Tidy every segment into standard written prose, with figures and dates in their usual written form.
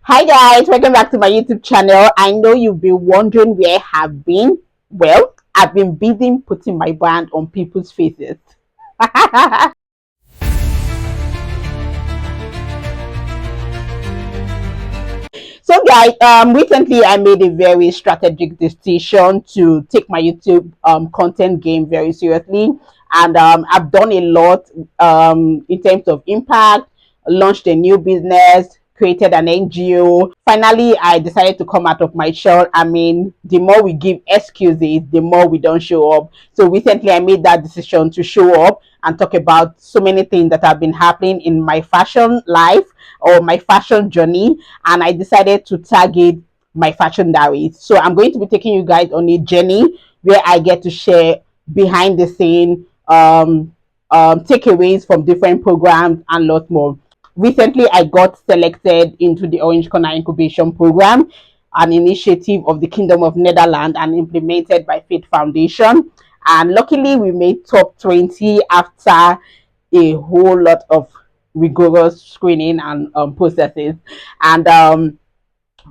Hi guys, welcome back to my YouTube channel. I know you've been wondering where I have been. Well, I've been busy putting my brand on people's faces. So guys, recently I made a very strategic decision to take my YouTube content game very seriously, and I've done a lot in terms of impact. Launched a new business, created an NGO. Finally, I decided to come out of my shell. I mean, the more we give excuses, the more we don't show up. So recently I made that decision to show up and talk about so many things that have been happening in my fashion life or my fashion journey, and I decided to target my fashion diaries. So I'm going to be taking you guys on a journey where I get to share behind the scene takeaways from different programs and lots more. Recently, I got selected into the Orange Corner Incubation Program, an initiative of the Kingdom of Netherlands and implemented by Faith Foundation. And luckily, we made top 20 after a whole lot of rigorous screening and processes. And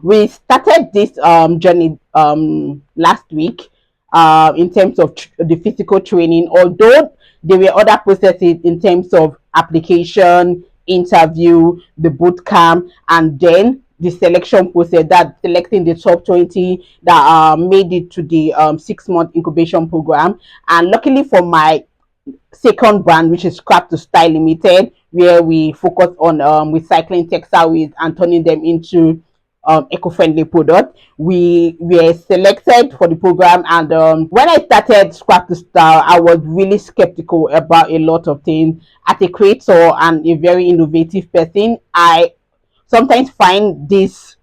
we started this journey last week in terms of the physical training, although there were other processes in terms of application, interview, the boot camp, and then the selection process, that selecting the top 20 that made it to the 6-month incubation program. And luckily for my second brand, which is Scrap to Style Limited, where we focus on recycling textile waste and turning them into eco-friendly product. We were selected for the program, and when I started Scrap to Style, I was really skeptical about a lot of things. As a creator and a very innovative person, I sometimes find this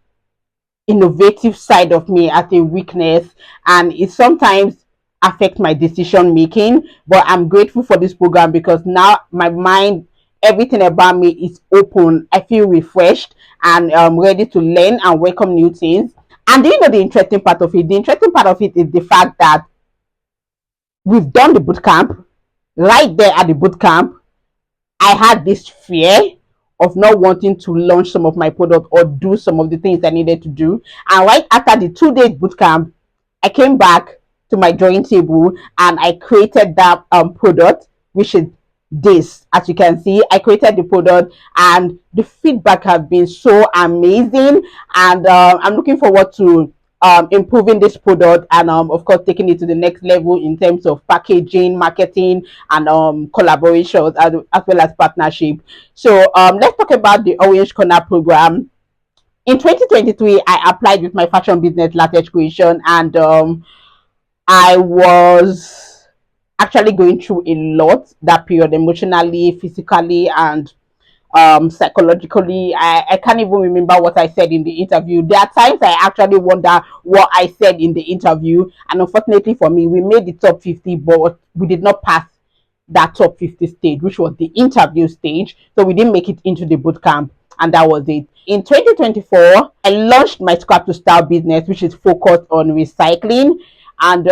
innovative side of me as a weakness, and it sometimes affect my decision making. But I'm grateful for this program because now my mind, everything about me is open. I feel refreshed and ready to learn and welcome new things. And do you know the interesting part of it? The interesting part of it is the fact that we've done the boot camp. Right there at the boot camp, I had this fear of not wanting to launch some of my products or do some of the things I needed to do. And right after the 2 days boot camp, I came back to my drawing table and I created that product, which is this. As you can see, I created the product and the feedback has been so amazing. And I'm looking forward to improving this product and of course taking it to the next level in terms of packaging, marketing, and collaborations as well as partnership. So let's talk about the Orange Corner program. In 2023, I applied with my fashion business Latex Creation, and I was actually going through a lot that period, emotionally, physically, and psychologically. I can't even remember what I said in the interview. There are times I actually wonder what I said in the interview, and unfortunately for me, we made the top 50, but we did not pass that top 50 stage, which was the interview stage. So we didn't make it into the boot camp, and that was it. In 2024, I launched my Scrap to Style business, which is focused on recycling. And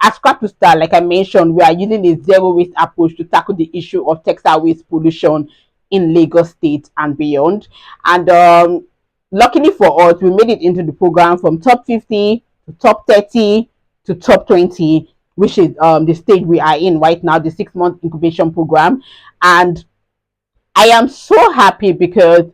at Scrap to Style, like I mentioned, we are using a zero waste approach to tackle the issue of textile waste pollution in Lagos State and beyond. And luckily for us, we made it into the program from top 50 to top 30 to top 20, which is the stage we are in right now, the 6-month incubation program. And I am so happy because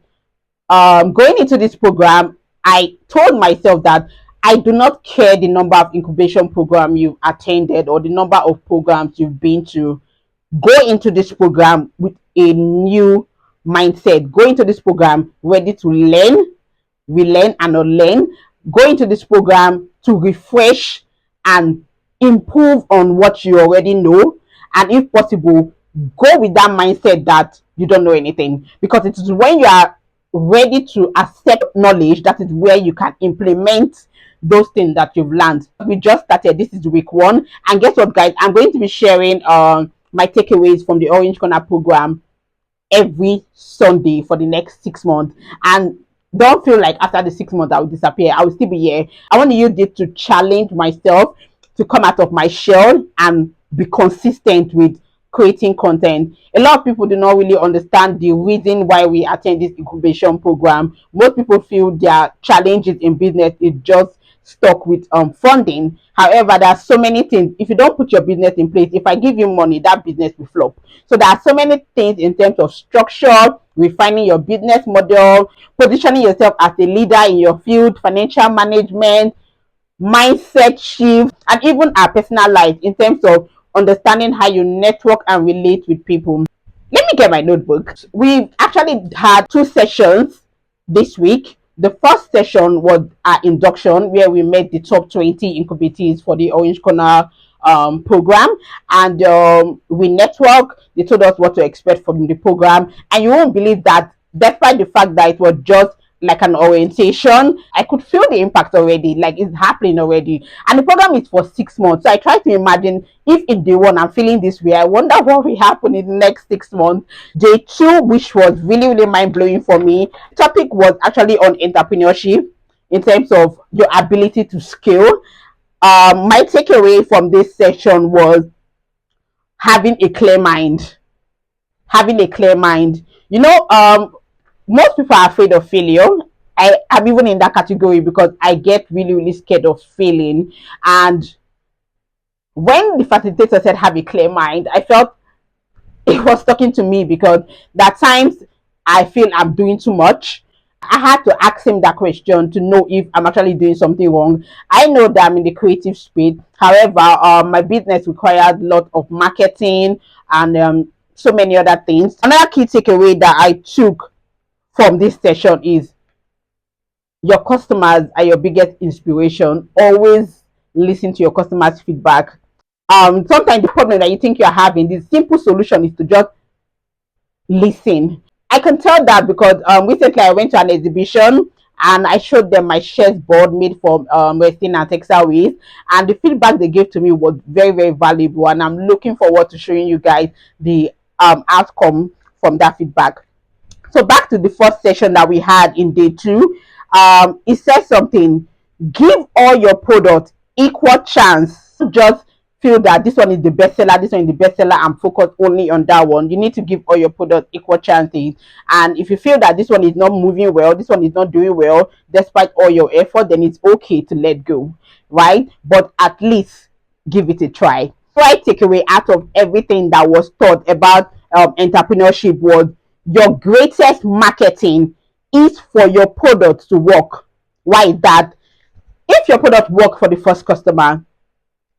going into this program, I told myself that I do not care the number of incubation program you've attended or the number of programs you've been to. Go into this program with a new mindset. Go into this program ready to learn, relearn, and unlearn. Go into this program to refresh and improve on what you already know. And if possible, go with that mindset that you don't know anything, because it is when you are ready to accept knowledge that is where you can implement those things that you've learned. We just started. This is week 1, and guess what, guys? I'm going to be sharing my takeaways from the Orange Corner program every Sunday for the next 6 months. And don't feel like after the 6 months I will disappear. I will still be here. I want to use this to challenge myself to come out of my shell and be consistent with creating content. A lot of people do not really understand the reason why we attend this incubation program. Most people feel their challenges in business is just stuck with funding. However, there are so many things. If you don't put your business in place, if I give you money, that business will flop. So there are so many things in terms of structure, refining your business model, positioning yourself as a leader in your field, financial management, mindset shift, and even our personal life in terms of understanding how you network and relate with people. Let me get my notebook. We've actually had two sessions this week. The first session was our induction, where we met the top 20 incubators for the Orange Corner program, and we networked. They told us what to expect from the program, and you won't believe that despite the fact that it was just like an orientation, I could feel the impact already, like it's happening already. And the program is for 6 months, so I try to imagine if in day one I'm feeling this way, I wonder what will happen in the next 6 months. Day two, which was really mind-blowing for me, the topic was actually on entrepreneurship in terms of your ability to scale. My takeaway from this session was having a clear mind. Having a clear mind. Most people are afraid of failure. I'm even in that category because I get really scared of failing. And when the facilitator said have a clear mind, I felt it was talking to me, because there are times I feel I'm doing too much. I had to ask him that question to know if I'm actually doing something wrong. I know that I'm in the creative space. However, my business requires a lot of marketing and so many other things. Another key takeaway that I took from this session is your customers are your biggest inspiration. Always listen to your customers' feedback. Sometimes the problem that you think you're having, the simple solution is to just listen. I can tell that because recently I went to an exhibition and I showed them my shares board made from resin and textile waste, and the feedback they gave to me was very valuable, and I'm looking forward to showing you guys the outcome from that feedback. So back to the first session that we had in day two. It says something: give all your products equal chance. Don't just feel that this one is the bestseller, this one is the bestseller, and focus only on that one. You need to give all your products equal chances. And if you feel that this one is not moving well, this one is not doing well despite all your effort, then it's okay to let go, right? But at least give it a try. Right takeaway out of everything that was taught about entrepreneurship was your greatest marketing is for your product to work. Why is that? If your product work for the first customer,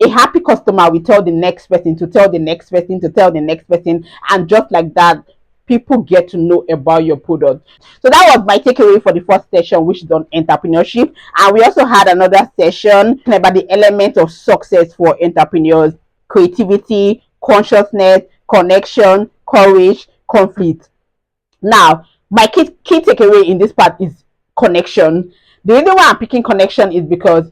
a happy customer will tell the next person to tell the next person to tell the next person, and just like that, people get to know about your product. So that was my takeaway for the first session, which is on entrepreneurship. And we also had another session about the element of success for entrepreneurs: creativity, consciousness, connection, courage, conflict. Now, my key takeaway in this part is connection. The reason why I'm picking connection is because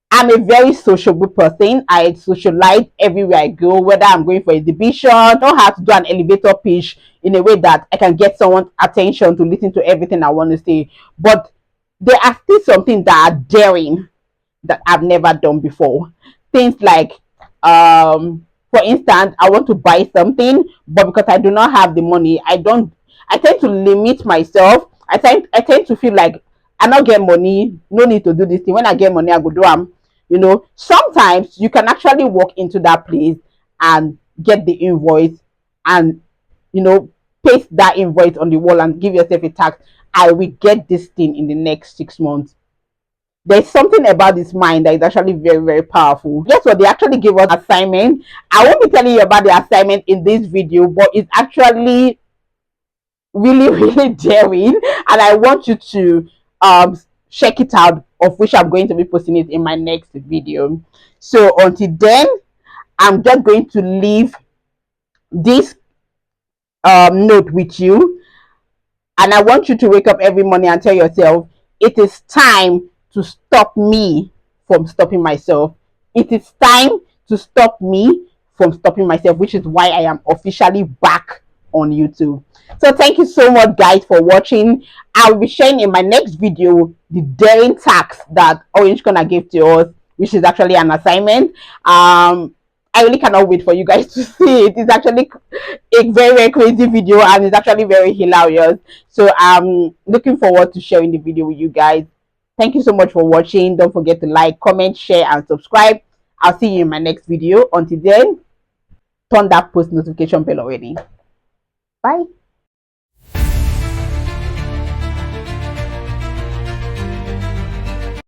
I'm a very sociable person. I socialize everywhere I go, whether I'm going for exhibition. I know how to do an elevator pitch in a way that I can get someone's attention to listen to everything I want to say. But there are still some things that are daring that I've never done before. Things like, for instance, I want to buy something, but because I do not have the money, I tend to limit myself. I tend to feel like I not get money, no need to do this thing. When I get money, I go do them. Sometimes you can actually walk into that place and get the invoice, and paste that invoice on the wall and give yourself a task. I will get this thing in the next 6 months. There's something about this mind that is actually very powerful. Guess what? They actually gave us assignment. I won't be telling you about the assignment in this video, but it's actually really daring, and I want you to check it out, of which I'm going to be posting it in my next video. So until then, I'm just going to leave this note with you, and I want you to wake up every morning and tell yourself, it is time to stop me from stopping myself. It is time to stop me from stopping myself, which is why I am officially back on YouTube. So thank you so much, guys, for watching. I will be sharing in my next video the daring task that Orange Corner gave to us, which is actually an assignment. I really cannot wait for you guys to see it. It's actually a very, very crazy video, and it's actually very hilarious. So I'm looking forward to sharing the video with you guys. Thank you so much for watching. Don't forget to like, comment, share, and subscribe. I'll see you in my next video. Until then, turn that post notification bell already. Bye.